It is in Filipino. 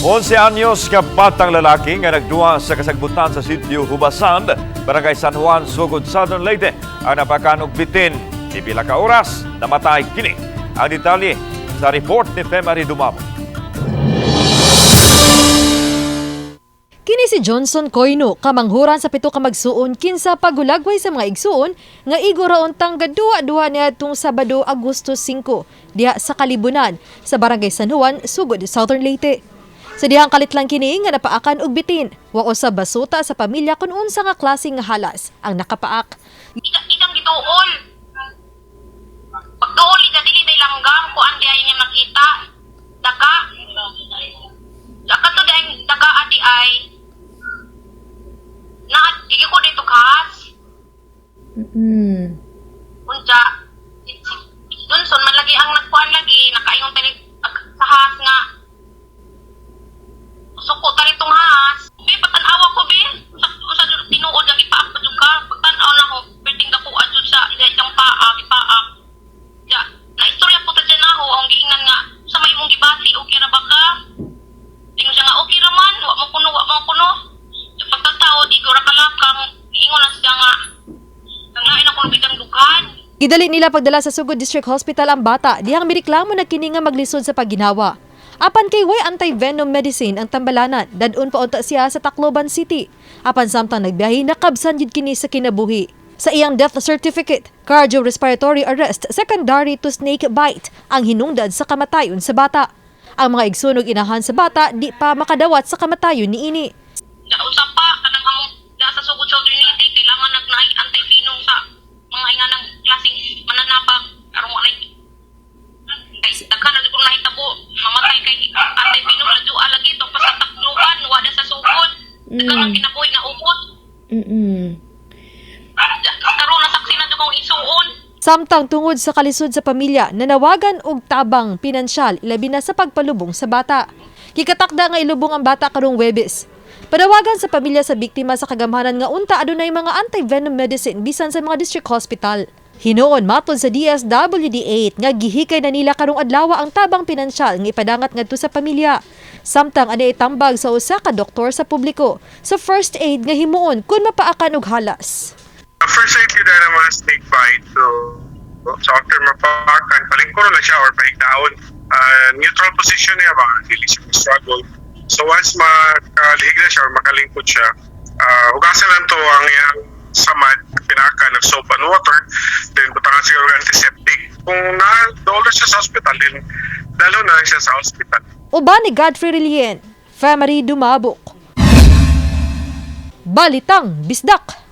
11 anyos ka batang lalaki nga nagduwa sa kasagbutan sa sitio Hubasan, Barangay San Juan, Sugod, Southern Leyte ang napakanog bitin. Pipila ka oras, namatay kini. Ang detalye sa report ni Femari Dumamo. Kini si Johnson Coyno, kamanghuran sa 7 ka magsuon kinsa pagulagway sa mga igsuon nga iguraon tangga duwa niadtong Sabado, Agosto 5 diha sa Kalibunan sa Barangay San Juan, Sugod, Southern Leyte. Sa dihang kalit lang kini nga napaakan og bitin, wao sa basuta sa pamilya kun unsa nga klase nga halas ang nakapaak. Itang gituol. Pagduol ida dili day langgam ko andi ay nga makita. Daka. Daka to dang daka adi ay. Na dili ko dito kas. Unja. Johnson man lagi ang nagkuan lagi nakaingon tani sa has nga. Suko tani tong has. Be patan-awa ko be. Sa tinuod ang ipaak pa jud ka. Pagtan-aw na ko, pwedeng dako adjud sa isang paak, ipaak. Ya, na istorya po ta dyan ako ang giingnan nga sa may mong gibati okay ra ba ka? Ingon siya nga okay ra man, wa mo kuno. Sa pagtataw di ko ra kalakang ingon na siya nga. Nanglain ako ng bidang dughan. Gidali nila pagdala sa Sugod District Hospital ang bata, dihang mireklamo na kini nga maglisod sa pagginawa. Apan kay way anti-venom medicine ang tambalanan, dadun pa unta siya sa Tacloban City. Apan samtang nagbiyahe, nakabsan yun kini sa kinabuhi. Sa iyang death certificate, cardiorespiratory arrest secondary to snake bite ang hinungdan sa kamatayon sa bata. Ang mga igsunog inahan sa bata di pa makadawat sa kamatayon ni ini. Usap pa kanang among sa Sugod Southern Leyte kailangan nagnaay anti-venom sa mga inganang klaseng mananapa aron wala kay daghan na ko nahitabo mamatay kay anti-venom na duwa lagi to pa sa Tacloban wala sa Sugod daghan ang kinabuhi nga ubot. Karon na saksi na dugong isuon. Samtang tungod sa kalisod sa pamilya, nanawagan og tabang pinansyal ilabi na sa pagpalubong sa bata. Kikatakda nga ilubong ang bata karong Huwebes. Panawagan sa pamilya sa biktima sa kagamhanan nga unta adunay mga anti-venom medicine bisan sa mga district hospital. Hinuon matod sa DSWD8 nga gihikay na nila karong adlaw ang tabang pinansyal nga ipadangat ngadto sa pamilya. Samtang anay tambag sa usa ka doktor sa publiko sa first aid nga himuon kun mapaakan og halas. First aid yun na naman snake bite. So after mapakan, palingkuro na siya or paigdaon. Neutral position niya ba? Dili siya struggle. So once makalihig na siya or makalingkod siya, hugasan lang to ang iyang samad, pinaka ng soap and water, then butangan siguro antiseptic. Kung na-dollar siya sa hospital, then dalo na siya sa hospital. Uban ni Godfrey Rilien, Femari Dumabok. Balitang Bisdak.